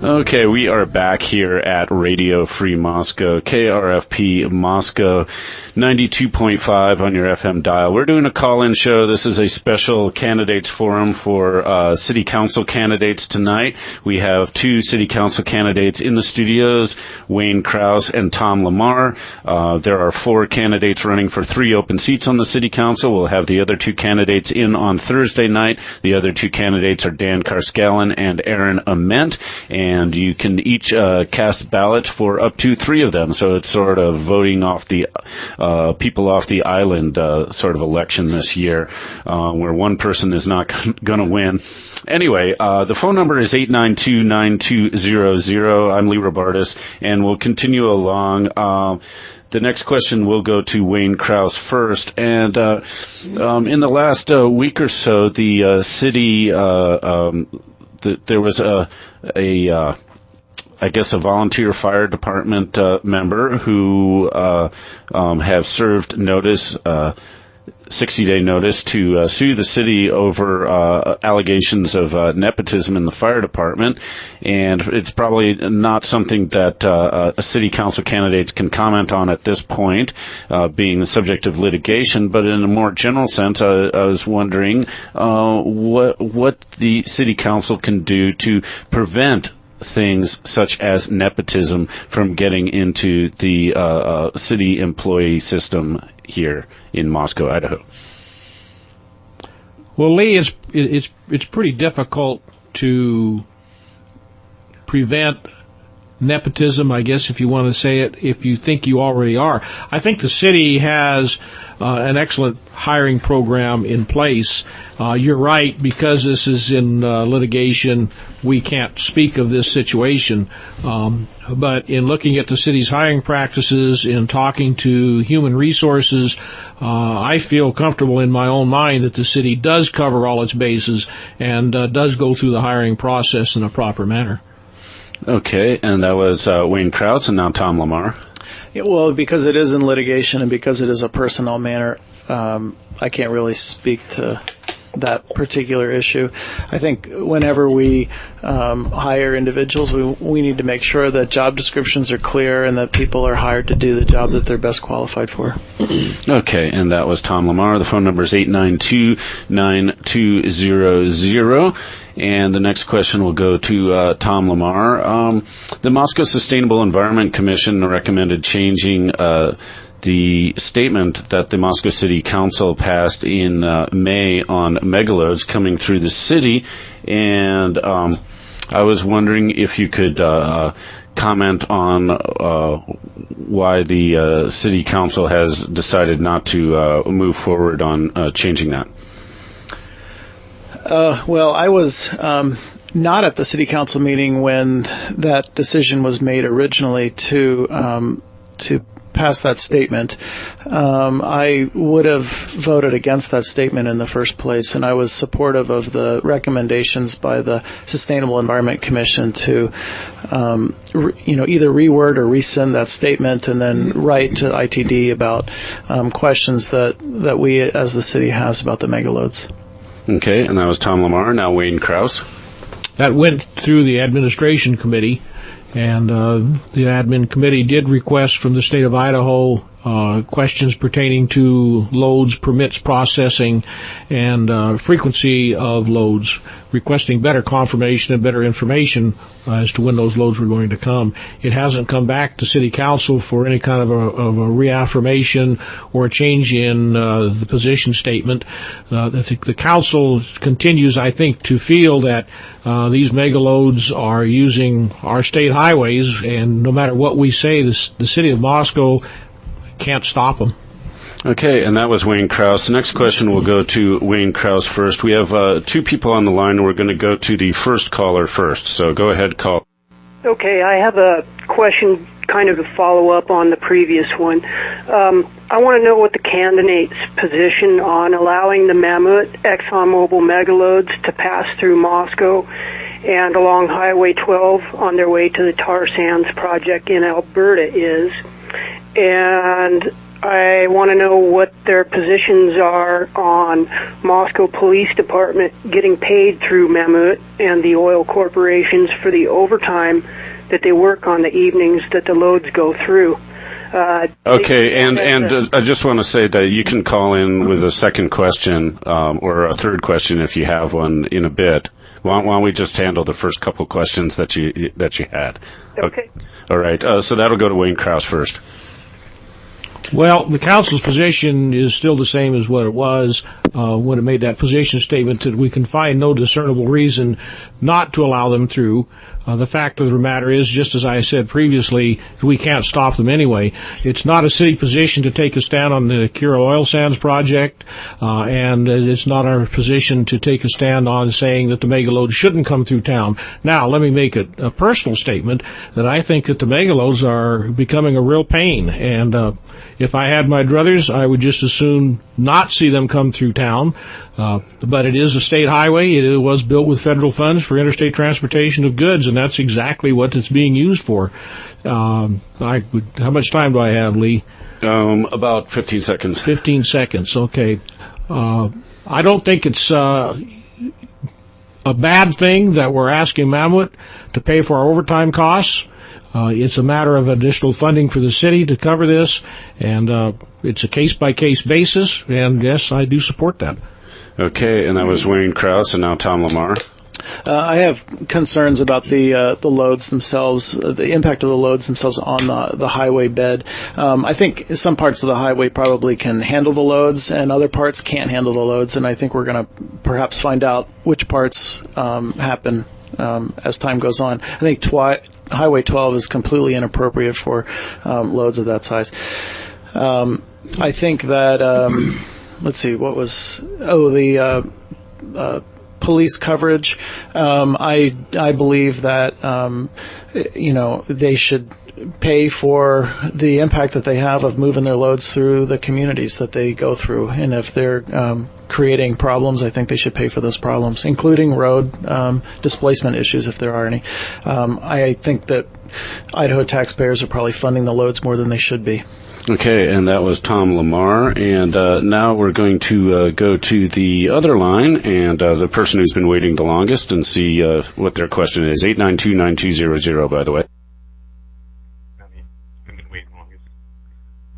Okay, we are back here at Radio Free Moscow, KRFP Moscow, 92.5 on your FM dial. We're doing a call-in show. This is a special candidates forum for city council candidates tonight. We have two city council candidates in the studios, Wayne Krauss and Tom Lamar. There are 4 candidates running for 3 open seats on the city council. We'll have the other 2 candidates in on Thursday night. The other 2 candidates are Dan Carscallon and Aaron Ament, and you can each cast ballots for up to 3 of them. So it's sort of voting off the people off the island sort of election this year, where one person is not going to win. Anyway, the phone number is 892-9200. I'm Lee Robartis, and we'll continue along. The next question will go to Wayne Krauss first. And in the last week or so, the city, there was I guess a volunteer fire department member who have served notice, 60-day notice to sue the city over allegations of nepotism in the fire department. And it's probably not something that a city council candidates can comment on at this point, being the subject of litigation. But in a more general sense, I was wondering what the city council can do to prevent things such as nepotism from getting into the city employee system here in Moscow, Idaho. Well, Lee, it's pretty difficult to prevent nepotism, I guess, if you want to say it, if you think you already are. I think the city has an excellent hiring program in place. You're right, because this is in litigation, we can't speak of this situation. But in looking at the city's hiring practices, in talking to human resources, I feel comfortable in my own mind that the city does cover all its bases and does go through the hiring process in a proper manner. Okay, and that was Wayne Krauss, and now Tom Lamar. Yeah, well, because it is in litigation and because it is a personnel matter, I can't really speak to that particular issue. I think whenever we hire individuals, we need to make sure that job descriptions are clear and that people are hired to do the job that they're best qualified for. Okay, and that was Tom Lamar. The phone number is 892-9200. And the next question will go to Tom Lamar. The Moscow Sustainable Environment Commission recommended changing the statement that the Moscow City Council passed in May on megaloads coming through the city. And I was wondering if you could comment on why the City Council has decided not to move forward on changing that. Well, I was not at the City Council meeting when that decision was made originally to pass that statement. I would have voted against that statement in the first place, and I was supportive of the recommendations by the Sustainable Environment Commission to, either reword or rescind that statement and then write to ITD about questions that we as the city has about the megaloads. Okay, and that was Tom Lamar. Now Wayne Krauss. That went through the administration committee, and the admin committee did request from the state of Idaho questions pertaining to loads, permits processing, and frequency of loads, requesting better confirmation and better information as to when those loads were going to come. It hasn't come back to City Council for any kind of a reaffirmation or a change in the position statement. The Council continues, I think, to feel that these megaloads are using our state highways, and no matter what we say, the City of Moscow can't stop them. Okay, and that was Wayne Krauss. The next question will go to Wayne Krauss first. We have 2 people on the line, and we're going to go to the first caller first. So go ahead, call. Okay, I have a question kind of to follow up on the previous one. I want to know what the candidate's position on allowing the Mammoth ExxonMobil megaloads to pass through Moscow and along Highway 12 on their way to the tar sands project in Alberta is. And I want to know what their positions are on Moscow Police Department getting paid through Mammoet and the oil corporations for the overtime that they work on the evenings that the loads go through. Okay, and I just want to say that you can call in with a second question or a third question if you have one in a bit. Why don't we just handle the first couple questions that you had? Okay. All right. So that'll go to Wayne Krauss first. Well, the council's position is still the same as what it was when it made that position statement, that we can find no discernible reason not to allow them through. The fact of the matter is, just as I said previously, we can't stop them anyway. It's not a city position to take a stand on the Kira Oil Sands project, and it's not our position to take a stand on saying that the megaloads shouldn't come through town. Now, let me make a personal statement that I think that the megaloads are becoming a real pain, and if I had my druthers, I would just as soon not see them come through town. But it is a state highway. It was built with federal funds for interstate transportation of goods, and that's exactly what it's being used for. How much time do I have, Lee? About 15 seconds. 15 seconds, okay. I don't think it's a bad thing that we're asking Mammoet to pay for our overtime costs. It's a matter of additional funding for the city to cover this, and it's a case-by-case basis, and yes, I do support that. Okay, and that was Wayne Krauss, and now Tom Lamar. I have concerns about the loads themselves, the impact of the loads themselves on the highway bed. I think some parts of the highway probably can handle the loads, and other parts can't handle the loads, and I think we're going to perhaps find out which parts happen as time goes on. I think Highway 12 is completely inappropriate for loads of that size. I think that, let's see, what was, the police coverage. I believe that, they should pay for the impact that they have of moving their loads through the communities that they go through. And if they're creating problems, I think they should pay for those problems, including road displacement issues if there are any. I think that Idaho taxpayers are probably funding the loads more than they should be. Okay, and that was Tom Lamar, and now we're going to go to the other line, and the person who's been waiting the longest, and see what their question is. 892-9200, by the way.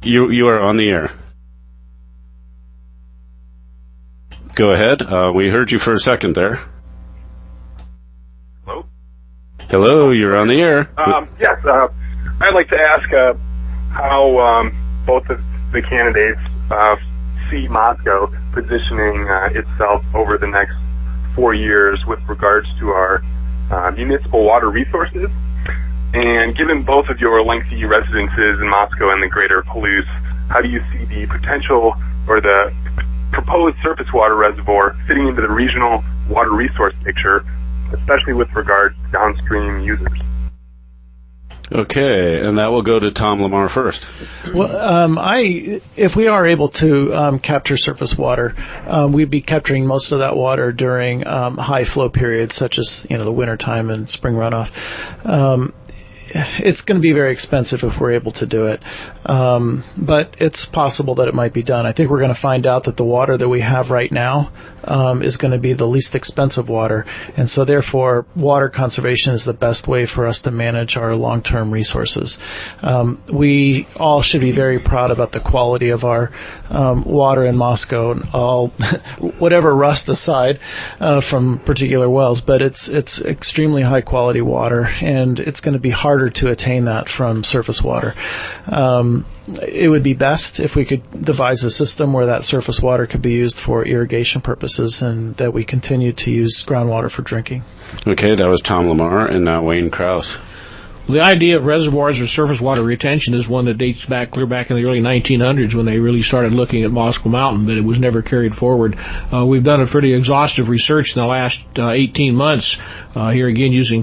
You are on the air. Go ahead. We heard you for a second there. Hello? Hello, you're on the air. Yes, I'd like to ask how both of the candidates see Moscow positioning itself over the next 4 years with regards to our municipal water resources. And given both of your lengthy residences in Moscow and the greater Palouse, how do you see the potential or the proposed surface water reservoir fitting into the regional water resource picture, especially with regard to downstream users? Okay, and that will go to Tom Lamar first. Well, if we are able to capture surface water, we'd be capturing most of that water during high flow periods, such as the wintertime and spring runoff. It's going to be very expensive if we're able to do it, but it's possible that it might be done. I think we're going to find out that the water that we have right now is going to be the least expensive water, and so therefore water conservation is the best way for us to manage our long-term resources. We all should be very proud about the quality of our water in Moscow, and all whatever rust aside from particular wells, but it's extremely high quality water, and it's going to be harder to attain that from surface water. It would be best if we could devise a system where that surface water could be used for irrigation purposes and that we continue to use groundwater for drinking. Okay, that was Tom Lamar, and now Wayne Krauss. The idea of reservoirs or surface water retention is one that dates back clear back in the early 1900s when they really started looking at Moscow Mountain, but it was never carried forward. We've done a pretty exhaustive research in the last 18 months, here again using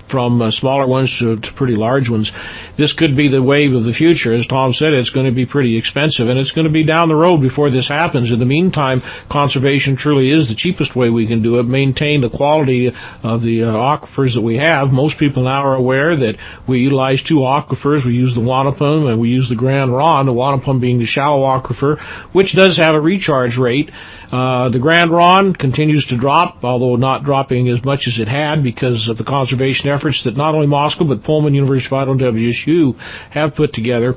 from smaller ones to pretty large ones. This could be the wave of the future. As Tom said, it's going to be pretty expensive, and it's going to be down the road before this happens. In the meantime, conservation truly is the cheapest way we can do it. Maintain the quality of the aquifers that we have. Most people now are aware that we utilize two aquifers. We use the Wanapum and we use the Grand Ronde, the Wanapum being the shallow aquifer, which does have a recharge rate. The Grand Ronde continues to drop, although not dropping as much as it had because of the conservation efforts that not only Moscow but Pullman, University of Idaho, and WSU have put together.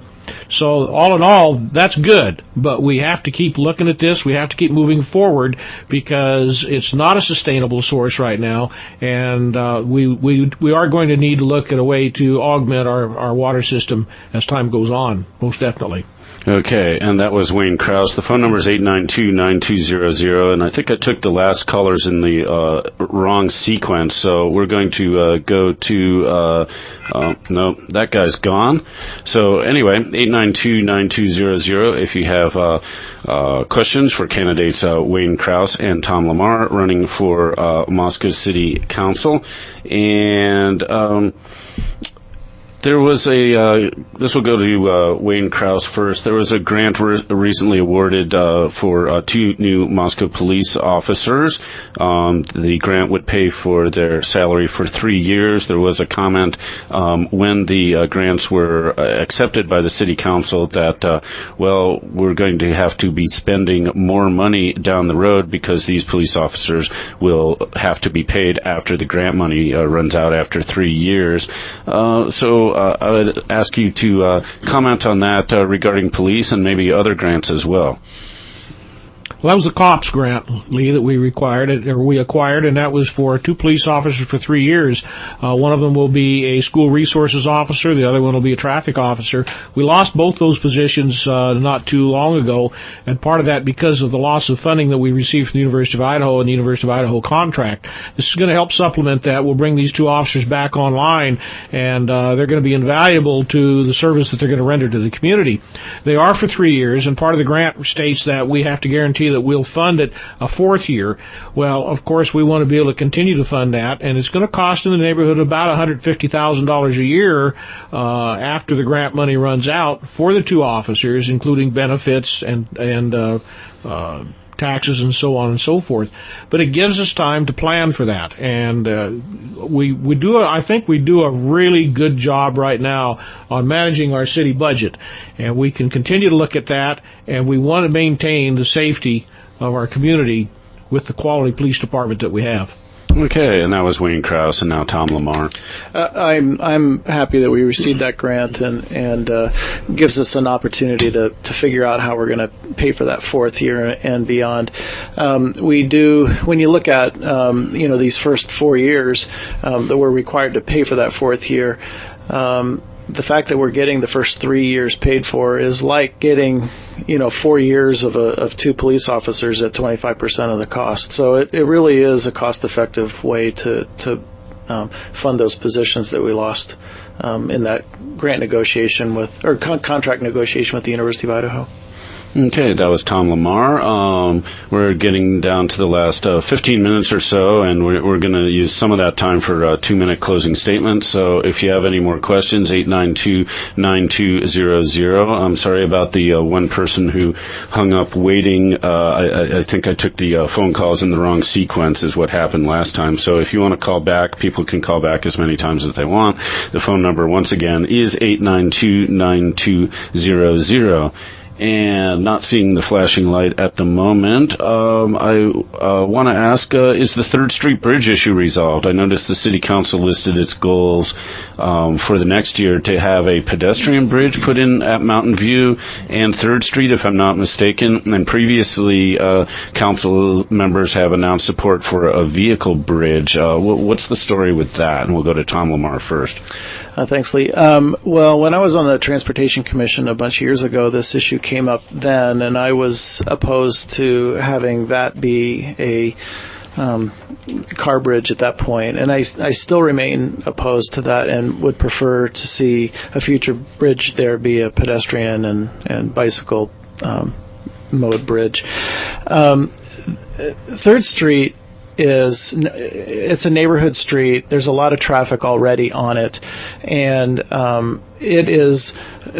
So all in all, that's good, but we have to keep looking at this. We have to keep moving forward because it's not a sustainable source right now, and we are going to need to look at a way to augment our water system as time goes on, most definitely. Okay, and that was Wayne Krauss. The phone number is 892-9200, and I think I took the last callers in the wrong sequence, so we're going to go to, no, that guy's gone. So anyway, 892-9200 if you have questions for candidates Wayne Krauss and Tom Lamar running for Moscow City Council. And there was this will go to Wayne Krauss first. There was a grant recently awarded for two new Moscow police officers. The grant would pay for their salary for 3 years. There was a comment when the grants were accepted by the city council that, well, we're going to have to be spending more money down the road because these police officers will have to be paid after the grant money runs out after 3 years. So I would ask you to comment on that regarding police and maybe other grants as well. Well, that was the COPS grant, Lee, that we acquired, and that was for two police officers for 3 years. One of them will be a school resources officer. The other one will be a traffic officer. We lost both those positions not too long ago, and part of that because of the loss of funding that we received from the University of Idaho and the University of Idaho contract. This is going to help supplement that. We'll bring these two officers back online, and they're going to be invaluable to the service that they're going to render to the community. They are for 3 years, and part of the grant states that we have to guarantee that we'll fund it a fourth year. Well, of course, we want to be able to continue to fund that, and it's going to cost in the neighborhood of about $150,000 a year after the grant money runs out for the two officers, including benefits and taxes and so on and so forth. But it gives us time to plan for that, and I think we do a really good job right now on managing our city budget, and we can continue to look at that, and we want to maintain the safety of our community with the quality police department that we have. Okay, and that was Wayne Krauss, and now Tom Lamar. I'm happy that we received that grant and gives us an opportunity to figure out how we're going to pay for that fourth year and beyond. We do, when you look at these first 4 years that we're required to pay for that fourth year. The fact that we're getting the first 3 years paid for is like getting 4 years of two police officers at 25% of the cost. So it really is a cost-effective way to fund those positions that we lost in that grant negotiation contract negotiation with the University of Idaho. Okay, that was Tom Lamar. We're getting down to the last 15 minutes or so, and we're going to use some of that time for 2-minute closing statements. So if you have any more questions, 892-9200. I'm sorry about the one person who hung up waiting. I think I took the phone calls in the wrong sequence is what happened last time. So if you want to call back, people can call back as many times as they want. The phone number, once again, is 892-9200. And not seeing the flashing light at the moment, I want to ask, is the 3rd Street Bridge issue resolved? I noticed the City Council listed its goals for the next year to have a pedestrian bridge put in at Mountain View and 3rd Street, if I'm not mistaken. And previously, council members have announced support for a vehicle bridge. What's the story with that? And we'll go to Tom Lamar first. Thanks, Lee. Well, when I was on the Transportation Commission a bunch of years ago, this issue came up then, and I was opposed to having that be a car bridge at that point, and I still remain opposed to that and would prefer to see a future bridge there be a pedestrian and bicycle mode bridge. 3rd Street it's a neighborhood street. There's a lot of traffic already on it, and it is,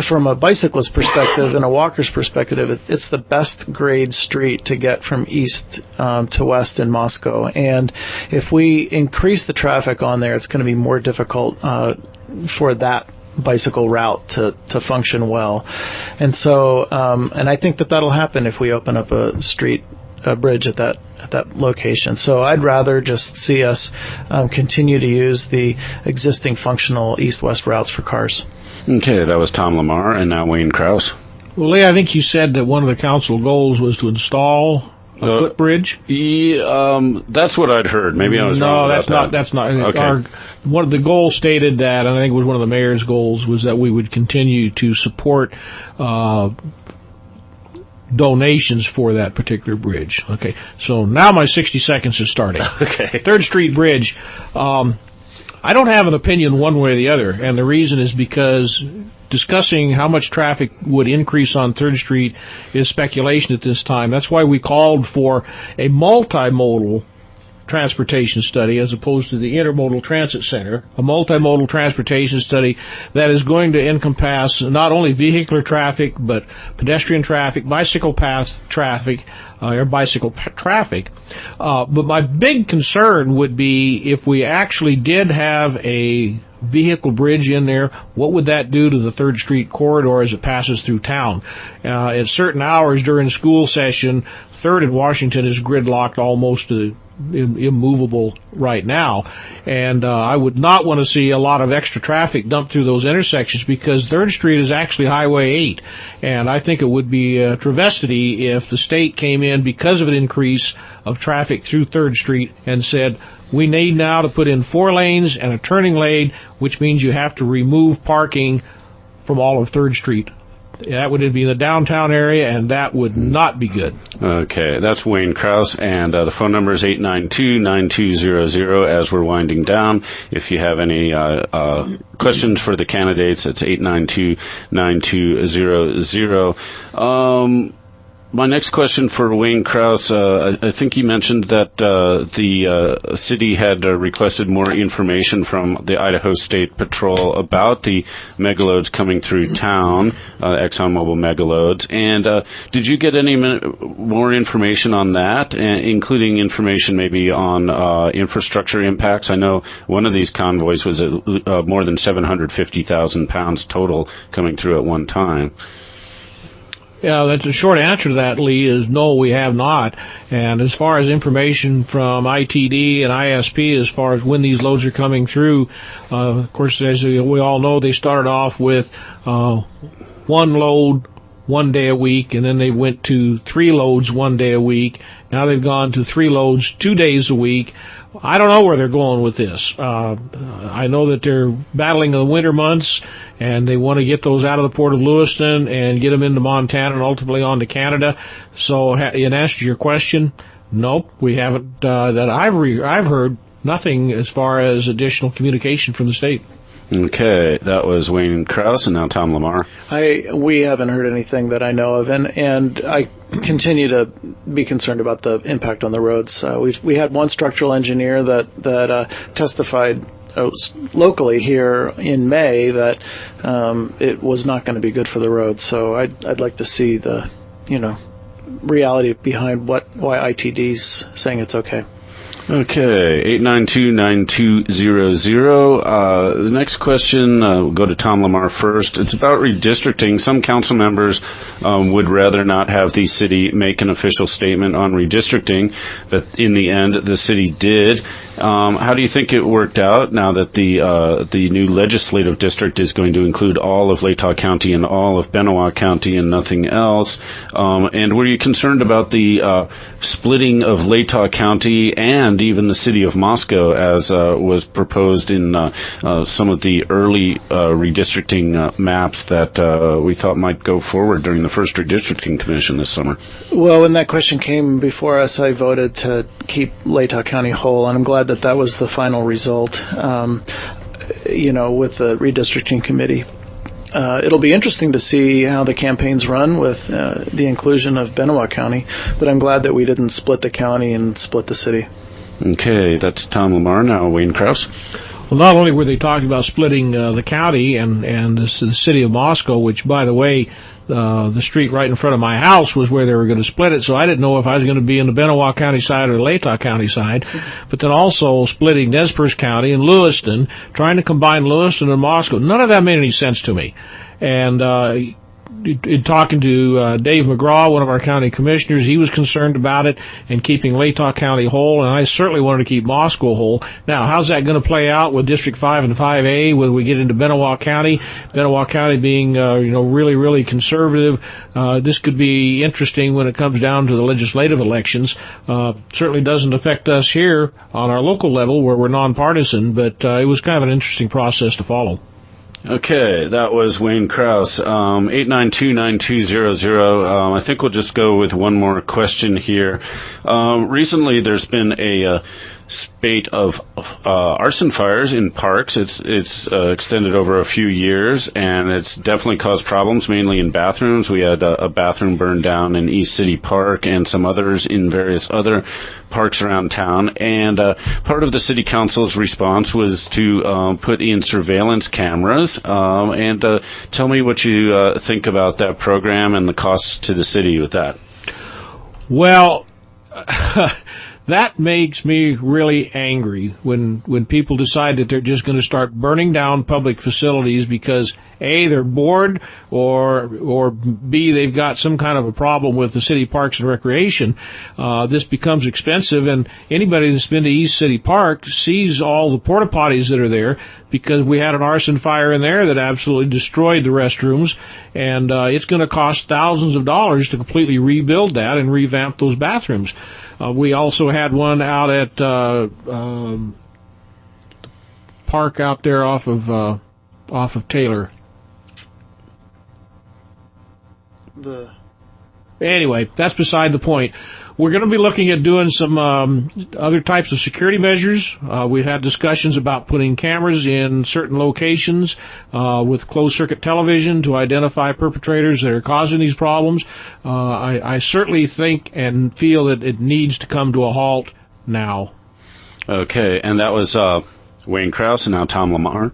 from a bicyclist perspective and a walker's perspective, it's the best grade street to get from east to west in Moscow. And if we increase the traffic on there, it's going to be more difficult for that bicycle route to function well. And so, and I think that'll happen if we open up a bridge at that location. So I'd rather just see us continue to use the existing functional east-west routes for cars. Okay, that was Tom Lamar, and now Wayne Krauss. Well, Lee, I think you said that one of the council goals was to install a footbridge. That's what I'd heard. Maybe I was wrong about that. No, that's not. Okay. One of the goals stated that, and I think it was one of the mayor's goals, was that we would continue to support donations for that particular bridge. Okay, so now my 60 seconds is starting. Okay. 3rd Street Bridge. I don't have an opinion one way or the other, and the reason is because discussing how much traffic would increase on 3rd Street is speculation at this time. That's why we called for a multimodal transportation study as opposed to the intermodal transit center, a multimodal transportation study that is going to encompass not only vehicular traffic but pedestrian traffic, bicycle path traffic, or bicycle traffic. But my big concern would be if we actually did have a vehicle bridge in there, what would that do to the 3rd Street corridor as it passes through town? At certain hours during school session, 3rd and Washington is gridlocked almost to immovable right now, and I would not want to see a lot of extra traffic dumped through those intersections because 3rd Street is actually Highway 8, and I think it would be a travesty if the state came in because of an increase of traffic through 3rd Street and said, we need now to put in 4 lanes and a turning lane, which means you have to remove parking from all of 3rd Street. That would be in the downtown area, and that would not be good. Okay, that's Wayne Krauss, and the phone number is 892-9200 as we're winding down. If you have any questions for the candidates, it's 892-9200. My next question for Wayne Krauss, I think you mentioned that the city had requested more information from the Idaho State Patrol about the megaloads coming through town, ExxonMobil megaloads. And did you get any more information on that, including information maybe on infrastructure impacts? I know one of these convoys was more than 750,000 pounds total coming through at one time. Yeah, that's a short answer to that, Lee, is no, we have not. And as far as information from ITD and ISP, as far as when these loads are coming through, of course, as we all know, they started off with 1 load 1 day a week, and then they went to 3 loads 1 day a week. Now they've gone to 3 loads 2 days a week. I don't know where they're going with this. I know that they're battling the winter months, and they want to get those out of the port of Lewiston and get them into Montana and ultimately on to Canada. So in answer to your question, nope, we haven't. That I've heard nothing as far as additional communication from the state. Okay, that was Wayne Krauss, and now Tom Lamar. We haven't heard anything that I know of, and I continue to be concerned about the impact on the roads. We had one structural engineer that testified locally here in May that it was not going to be good for the roads. So I'd like to see the reality behind why ITD's saying it's okay. Okay, 892-9200. The next question, we'll go to Tom Lamar first. It's about redistricting. Some council members would rather not have the city make an official statement on redistricting, but in the end, the city did. How do you think it worked out now that the new legislative district is going to include all of Latah County and all of Benoit County and nothing else? And were you concerned about the splitting of Latah County and even the city of Moscow as was proposed in some of the early redistricting maps that we thought might go forward during the first redistricting commission this summer? Well, when that question came before us, I voted to keep Latah County whole, and I'm glad that was the final result, with the redistricting committee. It'll be interesting to see how the campaigns run with the inclusion of Benoit County, but I'm glad that we didn't split the county and split the city. Okay, that's Tom Lamar. Now Wayne Krauss. Well, not only were they talking about splitting the county and the city of Moscow, which, by the way, the street right in front of my house was where they were going to split it, so I didn't know if I was going to be in the Benewah County side or the Latah County side, but then also splitting Nez Perce County and Lewiston, trying to combine Lewiston and Moscow. None of that made any sense to me. And in talking to Dave McGraw, one of our county commissioners, he was concerned about it and keeping Latah County whole, and I certainly wanted to keep Moscow whole. Now, how's that going to play out with District 5 and 5A when we get into Benewah County? Benewah County being, really, really conservative. This could be interesting when it comes down to the legislative elections. Certainly doesn't affect us here on our local level where we're nonpartisan, but it was kind of an interesting process to follow. Okay, that was Wayne Krauss. 892-9200. I think we'll just go with one more question here. Recently, there's been a spate of arson fires in parks. It's extended over a few years, and it's definitely caused problems, mainly in bathrooms. We had a bathroom burned down in East City Park and some others in various other parks around town. And part of the city council's response was to put in surveillance cameras. And tell me what you think about that program and the costs to the city with that. Well, that makes me really angry when people decide that they're just going to start burning down public facilities because A, they're bored, or B, they've got some kind of a problem with the city parks and recreation. This becomes expensive, and anybody that's been to East City Park sees all the porta potties that are there because we had an arson fire in there that absolutely destroyed the restrooms, and it's going to cost thousands of dollars to completely rebuild that and revamp those bathrooms. We also had one out at park out there off of Taylor. Anyway, that's beside the point. We're going to be looking at doing some other types of security measures. We've had discussions about putting cameras in certain locations with closed-circuit television to identify perpetrators that are causing these problems. I certainly think and feel that it needs to come to a halt now. Okay, and that was Wayne Krauss and now Tom Lamar.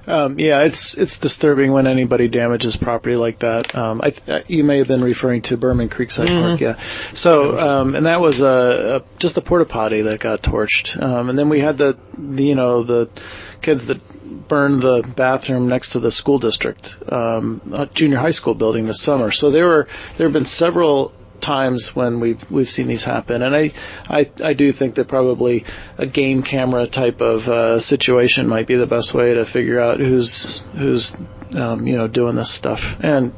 It's disturbing when anybody damages property like that. You may have been referring to Berman Creekside Park, yeah. So, and that was just a porta potty that got torched. And then we had the kids that burned the bathroom next to the school district, junior high school building this summer. So there have been several times when we've seen these happen, and I do think that probably a game camera type of situation might be the best way to figure out who's doing this stuff and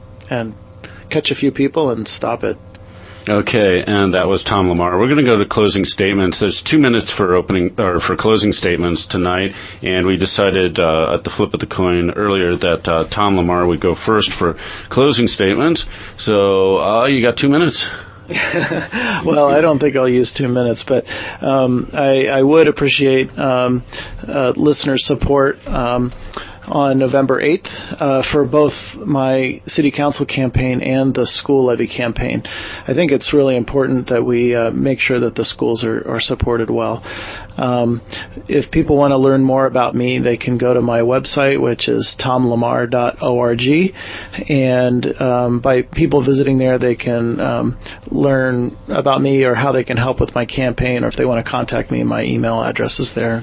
catch a few people and stop it. Okay, and that was Tom Lamar. We're going to go to closing statements. There's 2 minutes for closing statements tonight, and we decided at the flip of the coin earlier that Tom Lamar would go first for closing statements. So you got 2 minutes. Well, I don't think I'll use 2 minutes, but I would appreciate listeners' support on November 8th for both my city council campaign and the school levy campaign. I think it's really important that we make sure that the schools are supported well. If people want to learn more about me, they can go to my website, which is tomlamar.org, and by people visiting there, they can learn about me or how they can help with my campaign, or if they want to contact me, my email address is there.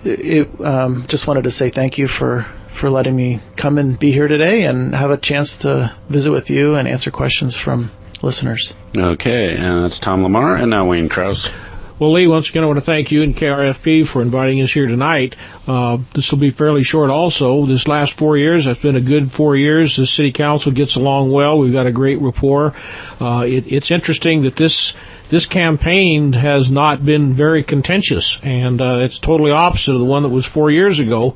Just wanted to say thank you for letting me come and be here today and have a chance to visit with you and answer questions from listeners. Okay, and that's Tom Lamar, and now Wayne Krauss. Well, Lee, once again, I want to thank you and KRFP for inviting us here tonight. This will be fairly short also. This last 4 years, that's been a good 4 years. The city council gets along well. We've got a great rapport. It's interesting that this campaign has not been very contentious, and it's totally opposite of the one that was 4 years ago.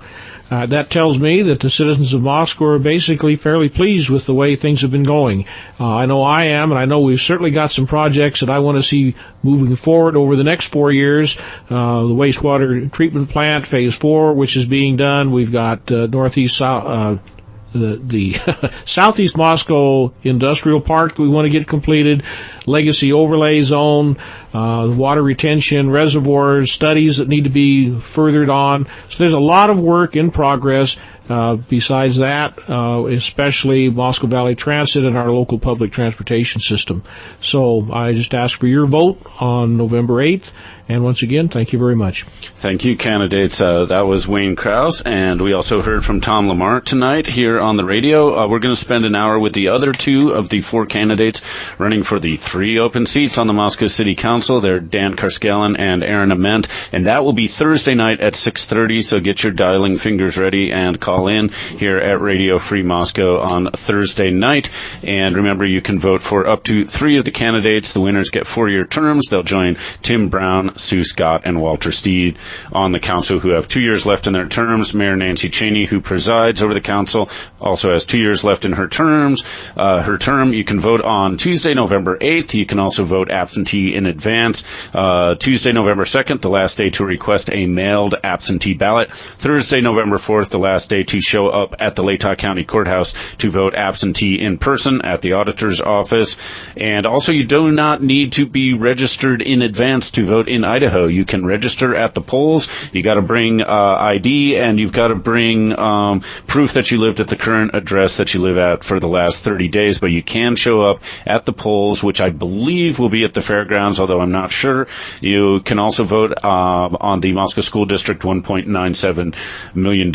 That tells me that the citizens of Moscow are basically fairly pleased with the way things have been going. I know I am, and I know we've certainly got some projects that I want to see moving forward over the next 4 years. The wastewater treatment plant, Phase 4, which is being done. We've got Southeast Moscow Industrial Park we want to get completed, Legacy Overlay Zone, water retention, reservoirs, studies that need to be furthered on. So there's a lot of work in progress. Besides that, especially Moscow Valley Transit and our local public transportation system. So I just ask for your vote on November 8th. And once again, thank you very much. Thank you, candidates. That was Wayne Krauss, and we also heard from Tom Lamar tonight here on the radio. We're going to spend an hour with the other two of the four candidates running for the three open seats on the Moscow City Council. They're Dan Karskellen and Aaron Ament, and that will be Thursday night at 6:30, so get your dialing fingers ready and call in here at Radio Free Moscow on Thursday night. And remember, you can vote for up to three of the candidates. The winners get 4-year terms. They'll join Tim Brown, Sue Scott, and Walter Steed on the council, who have 2 years left in their terms. Mayor Nancy Cheney, who presides over the council, also has 2 years left in her term. You can vote on Tuesday, November 8th. You can also vote absentee in advance. Tuesday, November 2nd, the last day to request a mailed absentee ballot. Thursday, November 4th, the last day to show up at the Latah County Courthouse to vote absentee in person at the auditor's office. And also, you do not need to be registered in advance to vote in Idaho. You can register at the polls. You got to bring ID, and you've got to bring proof that you lived at the current address that you live at for the last 30 days, but you can show up at the polls, which I believe will be at the fairgrounds, although I'm not sure. You can also vote on the Moscow School District $1.97 million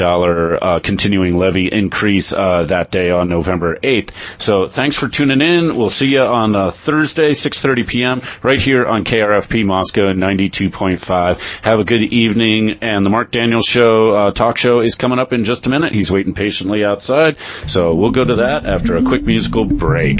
continuing levy increase that day on November 8th. So thanks for tuning in. We'll see you on Thursday, 6:30 p.m. right here on KRFP Moscow 92.5. Have a good evening, and the Mark Daniels Show talk show is coming up in just a minute. He's waiting patiently outside, so we'll go to that after a quick musical break.